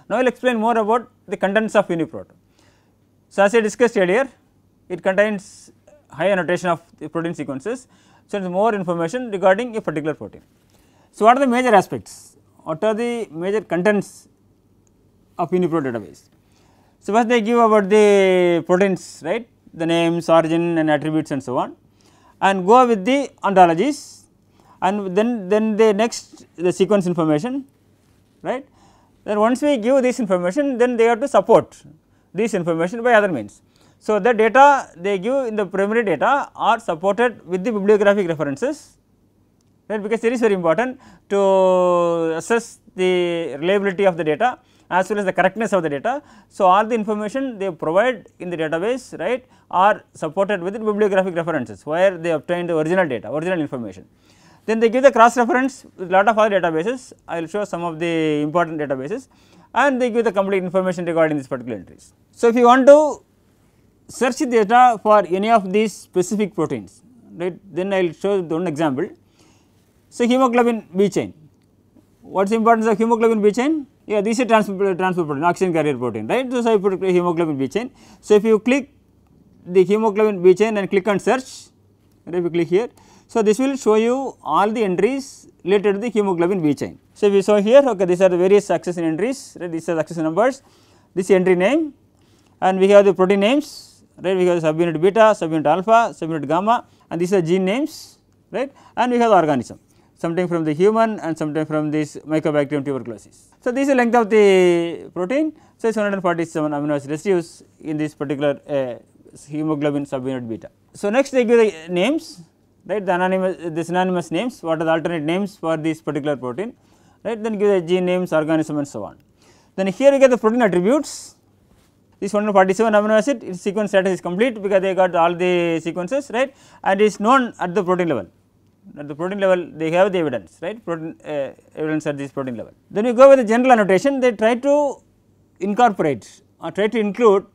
Now, I will explain more about the contents of UniProt. So, as I discussed earlier, it contains high annotation of the protein sequences. So, it is more information regarding a particular protein. So, what are the major aspects? What are the major contents of UniProt database? So, first they give about the proteins, right, the names, origin and attributes and so on, and go with the ontologies, and then the next the sequence information, right. Then once we give this information, then they have to support this information by other means. So, the data they give in the primary data are supported with the bibliographic references, right, because it is very important to assess the reliability of the data as well as the correctness of the data. So, all the information they provide in the database, right, are supported with the bibliographic references where they obtain the original data, original information. Then they give the cross reference with lot of other databases. I will show some of the important databases, and they give the complete information regarding these particular entries. So, if you want to search the data for any of these specific proteins, right, then I will show one example. So, hemoglobin B chain. What is the importance of hemoglobin B chain? Yeah, this is transport protein, oxygen carrier protein, right. So, I put hemoglobin B chain. So, if you click the hemoglobin B chain and click on search, right, if you click here. So, this will show you all the entries related to the hemoglobin B chain. So, if you saw here, okay, these are the various accession entries, right, these are the accession numbers, this entry name, and we have the protein names, right, we have the subunit beta, subunit alpha, subunit gamma, and these are gene names, right, and we have the organism, something from the human and something from this Mycobacterium tuberculosis. So, this is the length of the protein. So, it is 147 amino acid residues in this particular hemoglobin subunit beta. So, next they give the names, right, the synonymous names, what are the alternate names for this particular protein, right, then give the gene names, organism and so on. Then here we get the protein attributes, this 147 amino acid, its sequence status is complete because they got all the sequences, right, and it is known at the protein level. At the protein level they have the evidence, right, protein evidence at this protein level. Then you go with the general annotation, they try to incorporate or try to include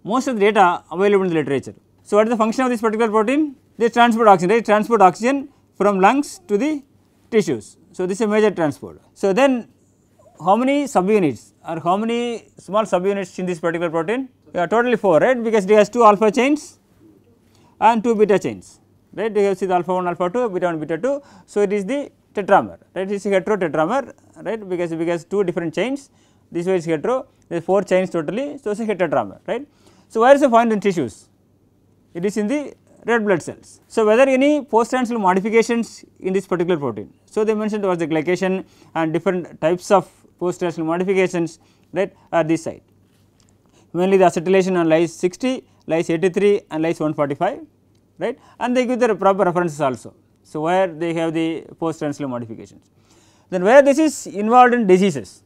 most of the data available in the literature. So, what is the function of this particular protein? They transport oxygen, right, transport oxygen from lungs to the tissues. So, this is a major transport. So, then how many subunits or how many small subunits in this particular protein? Yeah, totally 4, right, because it has 2 alpha chains and 2 beta chains, right, they have the alpha 1, alpha 2, beta 1, beta 2. So, it is the tetramer, right, it is a heterotetramer, right, because 2 different chains, this way is hetero, there are 4 chains totally, so it is a heterotetramer, right. So, where is the found in tissues? It is in the red blood cells. So, whether any post-translational modifications in this particular protein. So, they mentioned there was the glycation and different types of post-translational modifications, right, at this site. Mainly the acetylation on lyse 60, lyse 83 and lyse 145, right, and they give the proper references also. So, where they have the post-translational modifications. Then where this is involved in diseases,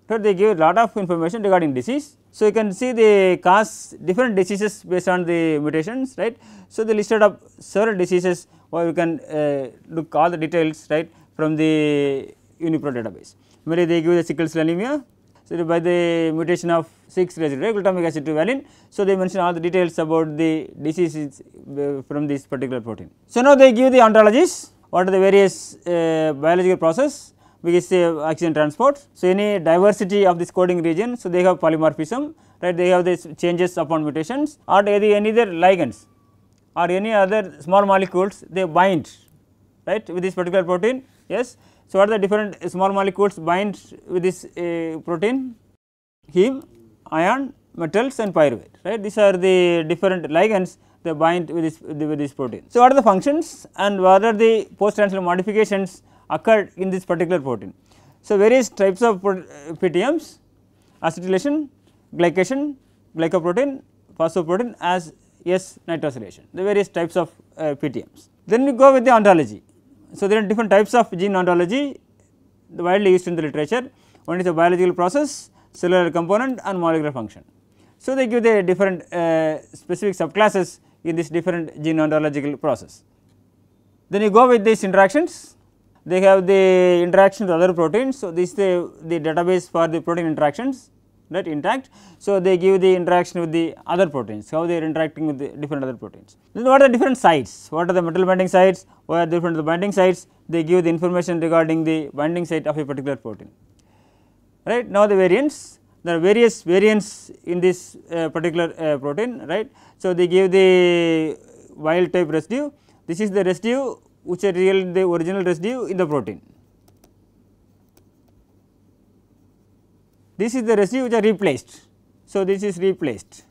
right, they give a lot of information regarding disease. So, you can see they cause different diseases based on the mutations, right. So, they listed up several diseases where you can look all the details, right, from the UniProt database. Mainly they give the sickle cell anemia, so by the mutation of 6 glutamic acid to valine. So, they mention all the details about the diseases from this particular protein. So, now they give the ontologies, what are the various biological process which is oxygen transport. So, any diversity of this coding region, so they have polymorphism, right, they have this changes upon mutations or any other ligands or any other small molecules they bind, right, with this particular protein. Yes. So, what are the different small molecules bind with this protein? Heme, ion, metals and pyruvate, right, these are the different ligands they bind with this protein. So, what are the functions and what are the post-translational modifications occurred in this particular protein. So, various types of PTMs, acetylation, glycation, glycoprotein, phosphoprotein as S nitrosylation, the various types of PTMs. Then we go with the ontology. So, there are different types of gene ontology widely used in the literature. One is a biological process, cellular component and molecular function. So, they give the different specific subclasses in this different gene ontological process. Then you go with these interactions. They have the interaction with other proteins. So, this is the database for the protein interactions, right, intact. So, they give the interaction with the other proteins, how they are interacting with the different other proteins. Then what are the different sites, what are the metal binding sites, what are different the binding sites, they give the information regarding the binding site of a particular protein, right. Now, the variants, there are various variants in this particular protein, right. So, they give the wild type residue, this is the residue which are real the original residue in the protein. This is the residue which are replaced. So, this is replaced.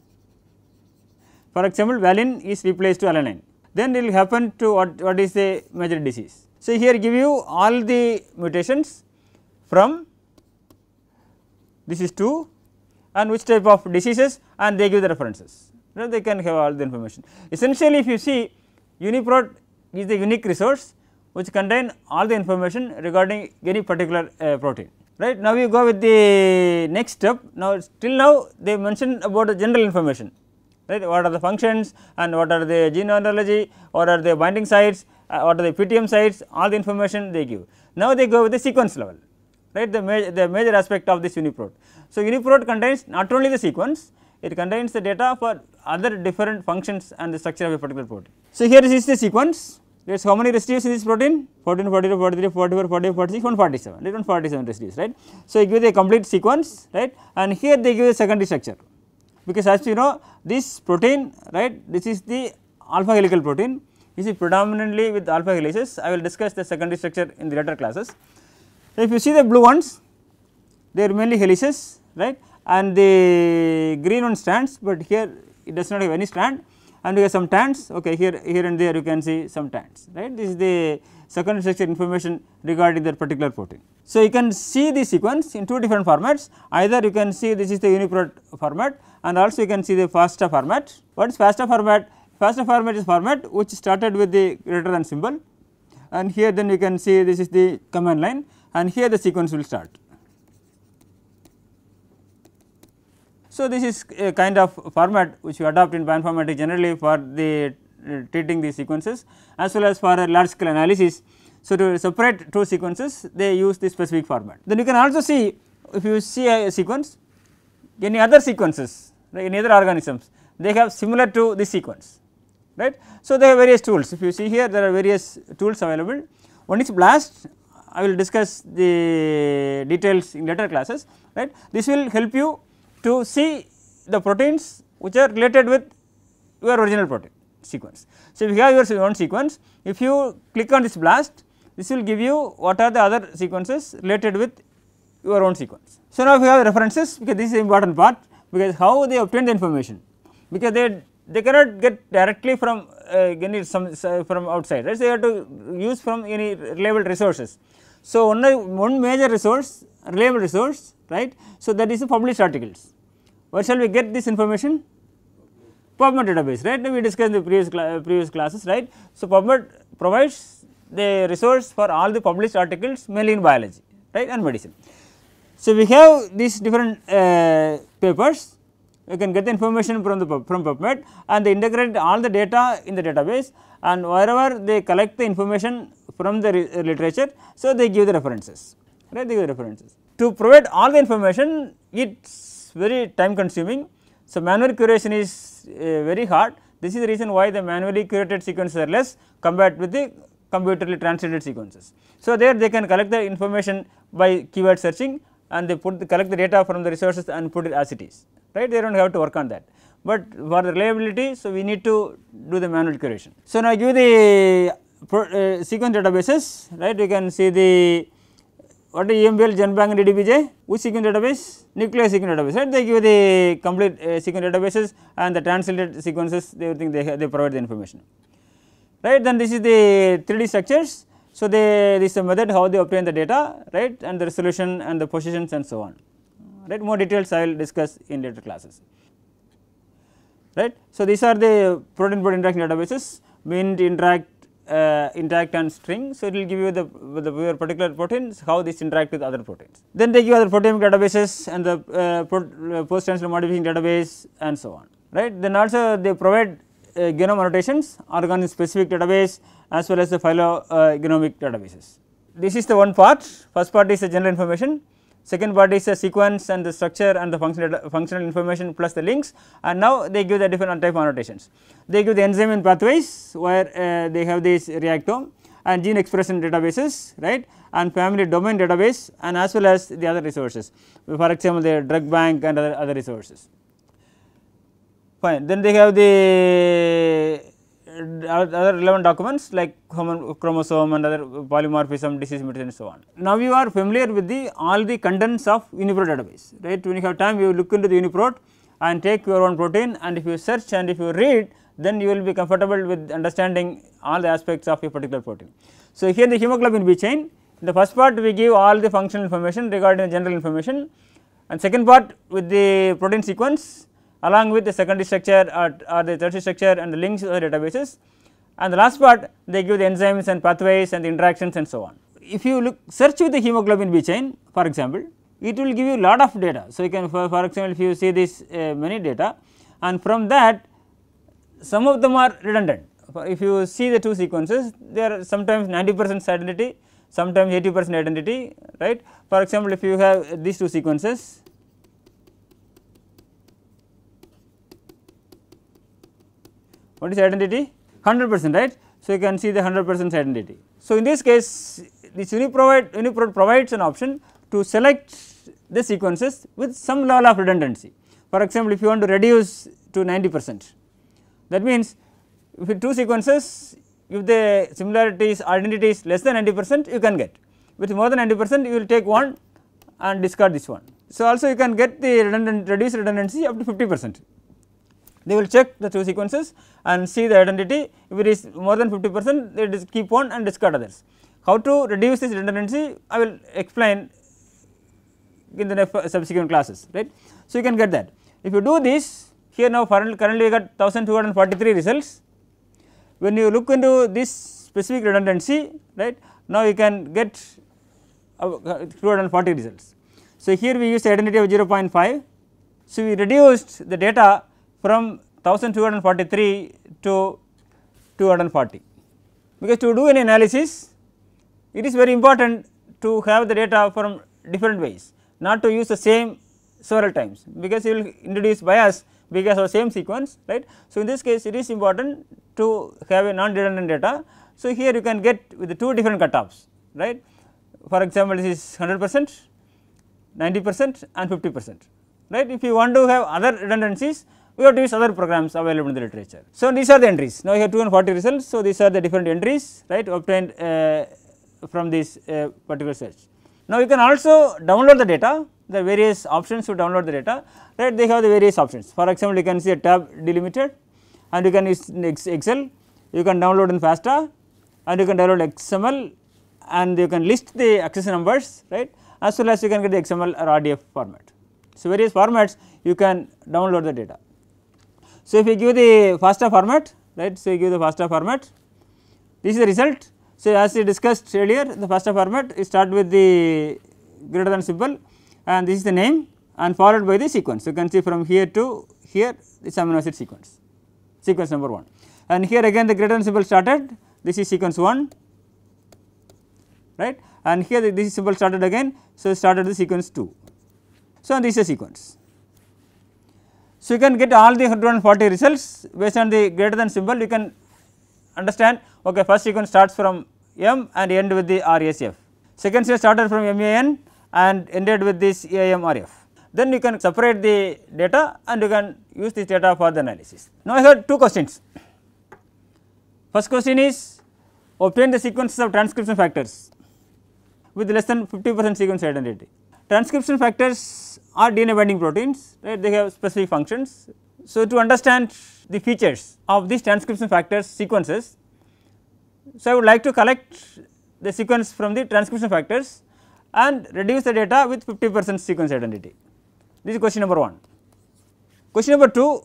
For example, valine is replaced to alanine, then it will happen to what is the major disease. So, here give you all the mutations from this is 2 and which type of diseases, and they give the references, right. They can have all the information. Essentially, if you see, UniProt is the unique resource which contain all the information regarding any particular protein, right. Now, we go with the next step. Now, till now they mentioned about the general information, right. What are the functions and what are the gene ontology, what are the binding sites, what are the PTM sites, all the information they give. Now, they go with the sequence level, right, the major aspect of this UniProt. So, UniProt contains not only the sequence, it contains the data for other different functions and the structure of a particular protein. So, here is the sequence, there is how many residues in this protein, 14, 42, 43, 44, 45, 46, 147, 147 residues, right. So, you give the complete sequence, right, and here they give the secondary structure, because as you know this protein, right, this is the alpha helical protein, this is predominantly with alpha helices. I will discuss the secondary structure in the later classes. So, if you see the blue ones, they are mainly helices, right, and the green one strands, but here it does not have any strand, and we have some tands, okay, here and there you can see some tands, right. This is the secondary structure information regarding that particular protein. So, you can see the sequence in two different formats, either you can see this is the UniProt format and also you can see the FASTA format. What is FASTA format? FASTA format is format which started with the greater than symbol, and here then you can see this is the command line, and here the sequence will start. So, this is a kind of format which we adopt in bioinformatics generally for the treating these sequences as well as for a large scale analysis. So, to separate two sequences they use this specific format. Then you can also see, if you see a sequence, any other sequences, right, in other organisms, they have similar to this sequence, right. So, they have various tools. If you see here, there are various tools available. One is BLAST, I will discuss the details in later classes, right. This will help you to see the proteins which are related with your original protein sequence. So, if you have your own sequence, if you click on this BLAST, this will give you what are the other sequences related with your own sequence. So, now if you have references, because this is the important part, because how they obtain the information, because they cannot get directly from any from outside, right. So, they have to use from any reliable resources. So, one major resource, reliable resource, right. So, that is the published articles. Where shall we get this information? PubMed database, right. We discussed in the previous classes, right. So, PubMed provides the resource for all the published articles mainly in biology, right, and medicine. So, we have these different papers, you can get the information from PubMed, and they integrate all the data in the database, and wherever they collect the information from the literature, so they give the references, right, they give the references. To provide all the information, it is very time consuming. So, manual curation is very hard. This is the reason why the manually curated sequences are less compared with the computerly translated sequences. So, there they can collect the information by keyword searching, and they collect the data from the resources and put it as it is, right. They do not have to work on that, but for the reliability, so we need to do the manual curation. So, now I give the sequence databases, right. You can see the what is EMBL, GenBank and DDBJ, which sequence database? Nuclear sequence database, right. They give the complete sequence databases and the translated sequences, everything they provide the information, right. Then this is the 3D structures. So, this is the method how they obtain the data, right, and the resolution and the positions and so on, right. More details I will discuss in later classes, right. So, these are the protein-protein interaction databases, MINT, Interact and String. So, it will give you the particular proteins, how this interact with other proteins. Then they give other proteomic databases and the post-translational modification database and so on, right. Then also they provide genome annotations, organism specific database as well as the phylogenomic databases. This is the one part, first part is the general information, second part is the sequence and the structure and the functional information plus the links, and now they give the different type of annotations. They give the enzyme and pathways where they have this reactome and gene expression databases, right, and family domain database and as well as the other resources, for example, the drug bank and other resources. Fine. Then they have the other relevant documents like human chromosome and other polymorphism, disease mutation and so on. Now, you are familiar with the all the contents of UniProt database, right. When you have time, you look into the UniProt and take your own protein, and if you search and if you read, then you will be comfortable with understanding all the aspects of a particular protein. So, here the hemoglobin B chain, in the first part we give all the functional information regarding the general information, and second part with the protein sequence along with the secondary structure or the tertiary structure and the links to the databases, and the last part they give the enzymes and pathways and the interactions and so on. If you search with the hemoglobin B chain, for example, it will give you lot of data. So, you can for example, if you see this many data, and from that some of them are redundant. If you see the two sequences, they are sometimes 90% identity, sometimes 80% identity, right. For example, if you have these two sequences, what is identity? 100%, right. So, you can see the 100% identity. So, in this case, this UniProt provides an option to select the sequences with some level of redundancy. For example, if you want to reduce to 90%, that means if two sequences, if the similarities identity is less than 90%, you can get. With more than 90%, you will take one and discard this one. So, also you can get the reduced redundancy up to 50%. They will check the two sequences and see the identity. If it is more than 50%, they just keep one and discard others. How to reduce this redundancy, I will explain in the subsequent classes, right. So, you can get that. If you do this, here now currently we got 1243 results. When you look into this specific redundancy, right, now you can get 240 results. So, here we use the identity of 0.5. So, we reduced the data from 1243 to 240, because to do any analysis, it is very important to have the data from different ways, not to use the same several times, because you will introduce bias because of same sequence, right. So, in this case it is important to have a non-redundant data. So, here you can get with the two different cutoffs, right. For example, this is 100%, 90% and 50%, right. If you want to have other redundancies, we have to use other programs available in the literature. So, these are the entries. Now, you have 240 results. So, these are the different entries, right, obtained from this particular search. Now, you can also download the data. There are various options to download the data, right. They have the various options. For example, you can see a tab delimited, and you can use Excel, you can download in FASTA, and you can download XML, and you can list the access numbers, right, as well as you can get the XML or RDF format. So, various formats you can download the data. So, if you give the FASTA format, right. So, you give the FASTA format, this is the result. So, as we discussed earlier, the FASTA format is start with the greater than symbol, and this is the name and followed by the sequence. You can see from here to here this amino acid sequence, sequence number 1, and here again the greater than symbol started, this is sequence 1, right, and here this symbol started again. So, started the sequence 2. So, and this is a sequence. So, you can get all the 140 results based on the greater than symbol. You can understand, okay, first sequence starts from M and end with the RSF, second sequence started from MAN and ended with this AMRF. Then you can separate the data and you can use this data for the analysis. Now, I have two questions. First question is, obtain the sequences of transcription factors with less than 50% sequence identity. Transcription factors are DNA binding proteins, right, they have specific functions. So, to understand the features of these transcription factors sequences, so I would like to collect the sequence from the transcription factors and reduce the data with 50% sequence identity. This is question number 1. Question number 2,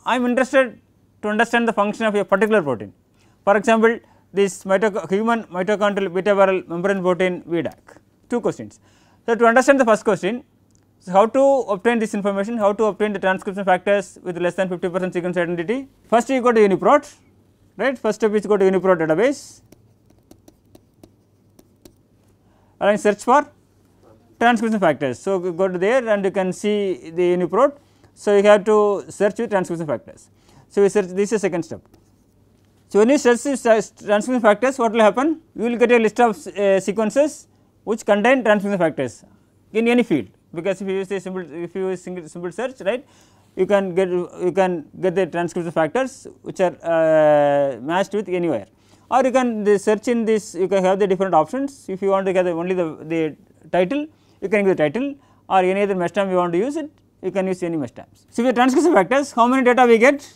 I am interested to understand the function of a particular protein. For example, this human mitochondrial beta viral membrane protein VDAC. Two questions. So, to understand the first question, so how to obtain this information, how to obtain the transcription factors with less than 50% sequence identity. First you go to UniProt, right, first step is go to UniProt database and search for transcription factors. So, go to there and you can see the UniProt. So, you have to search with transcription factors. So, we search, this is second step. So, when you search these transcription factors, what will happen? You will get a list of sequences which contain transcription factors in any field, because if you use a simple search, right, you can get the transcription factors which are matched with anywhere, or you can search in this, you can have the different options. If you want to get only the title, you can give the title, or any other mesh term you want to use it, you can use any mesh terms. So, with the transcription factors, how many data we get?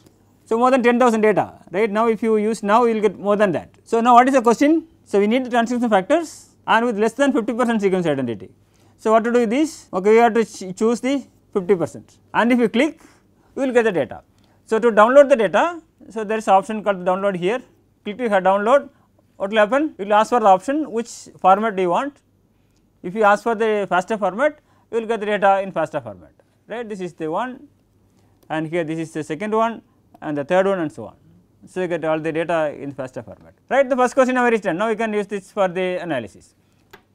So, more than 10,000 data, right. Now, if you use now, you will get more than that. So, now what is the question? So, we need the transcription factors and with less than 50% sequence identity. So, what to do with this? Okay, we have to choose the 50%, and if you click, you will get the data. So, to download the data, so there is an option called download here. Click to download, what will happen? It will ask for the option which format do you want. If you ask for the FASTA format, you will get the data in FASTA format, right. This is the one, and here this is the second one, and the third one, and so on. So, you get all the data in FASTA format, right. The first question is done. Now, we can use this for the analysis,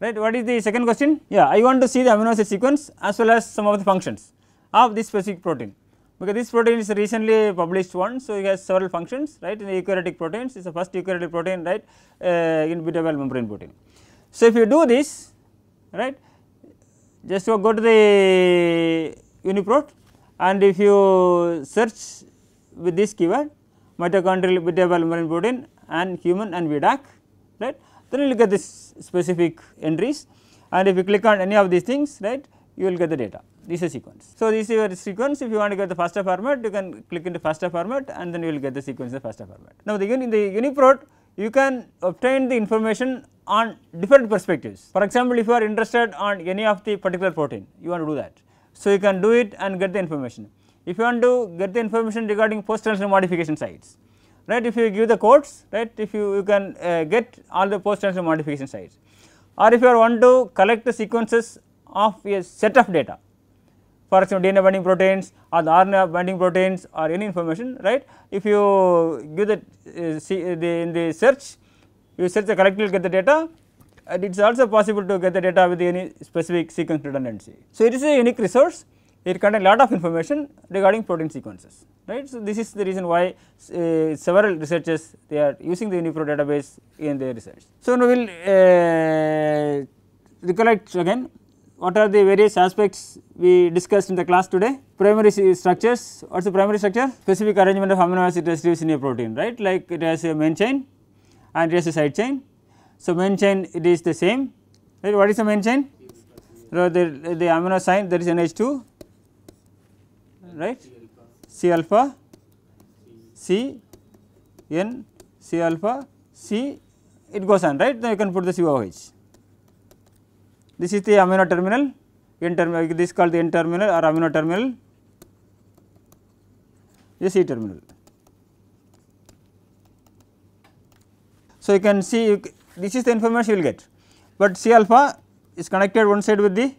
right. What is the second question? Yeah, I want to see the amino acid sequence as well as some of the functions of this specific protein, because this protein is a recently published one. So, it has several functions, right. In the eukaryotic proteins, it is the first eukaryotic protein, right, in beta membrane protein. So, if you do this, right, just go to the UniProt, and if you search with this keyword mitochondrial beta membrane protein and human and VDAC, right, then you will get this specific entries, and if you click on any of these things, right, you will get the data. This is a sequence. So, this is your sequence. If you want to get the FASTA format, you can click into FASTA format, and then you will get the sequence in the FASTA format. Now, in the UniProt, you can obtain the information on different perspectives. For example, if you are interested on any of the particular protein, you want to do that. So, you can do it and get the information. If you want to get the information regarding post translational modification sites, right, if you give the codes, right, if you can get all the post translational modification sites, or if you want to collect the sequences of a set of data, for example, DNA binding proteins or the RNA binding proteins or any information, right. If you give the in the search, you search the collect, you will get the data, and it is also possible to get the data with any specific sequence redundancy. So, it is a unique resource. It contains a lot of information regarding protein sequences, right. So, this is the reason why several researchers, they are using the UniProt database in their research. So, now we will recollect again what are the various aspects we discussed in the class today. Primary structures. What is the primary structure? Specific arrangement of amino acid residues in a protein, right, like it has a main chain and it has a side chain. So, main chain, it is the same, right. What is the main chain? So, the amino sign, there is NH2, right, C alpha, C, N, C alpha, C, it goes on, right. Then you can put the COH. This is the amino terminal, N terminal, this is called the N terminal or amino terminal, the C terminal. So, you can see this is the information you will get, but C alpha is connected one side with the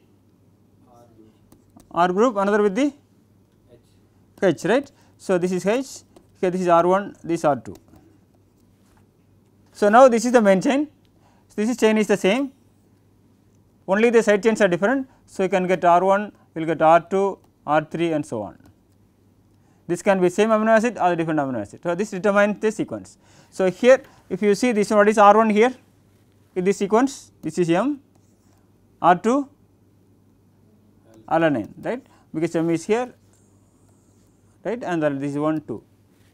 R group, another with the H, right. So, this is H, here this is R1, this is R2. So, now this is the main chain, this chain is the same, only the side chains are different. So, you can get R1, you will get R2, R3 and so on. This can be same amino acid or different amino acid. So, this determines the sequence. So, here if you see this one, what is R1 here in this sequence, this is M, R2 alanine, right, because M is here, right, and this is 1 2.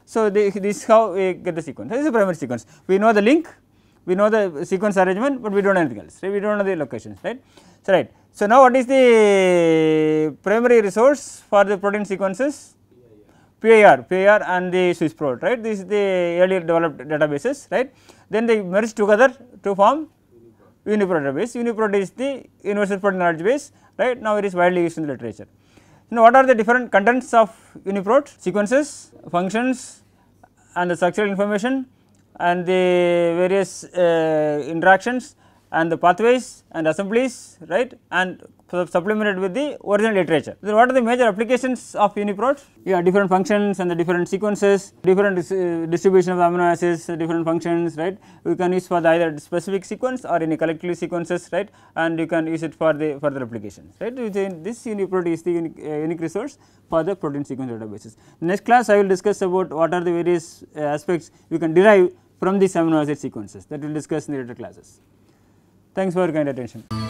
So, this is how we get the sequence. This is the primary sequence. We know the link, we know the sequence arrangement, but we do not know anything else, right? We do not know the locations, right. So, right. So, now what is the primary resource for the protein sequences? PIR and the SwissProt, right. This is the earlier developed databases, right. Then they merge together to form UniProt database. UniProt is the universal protein knowledge base, right. Now, it is widely used in the literature. Now, what are the different contents of UniProt? Sequences, functions and the structural information and the various interactions and the pathways and assemblies, right, and supplemented with the original literature. Then what are the major applications of UniProt? Yeah, different functions and the different sequences, different distribution of amino acids, different functions, right. We can use for the either specific sequence or any collectively sequences, right, and you can use it for the further applications, right. This UniProt is the unique resource for the protein sequence databases. Next class I will discuss about what are the various aspects we can derive from these amino acid sequences, that we will discuss in the later classes. Thanks for your kind attention.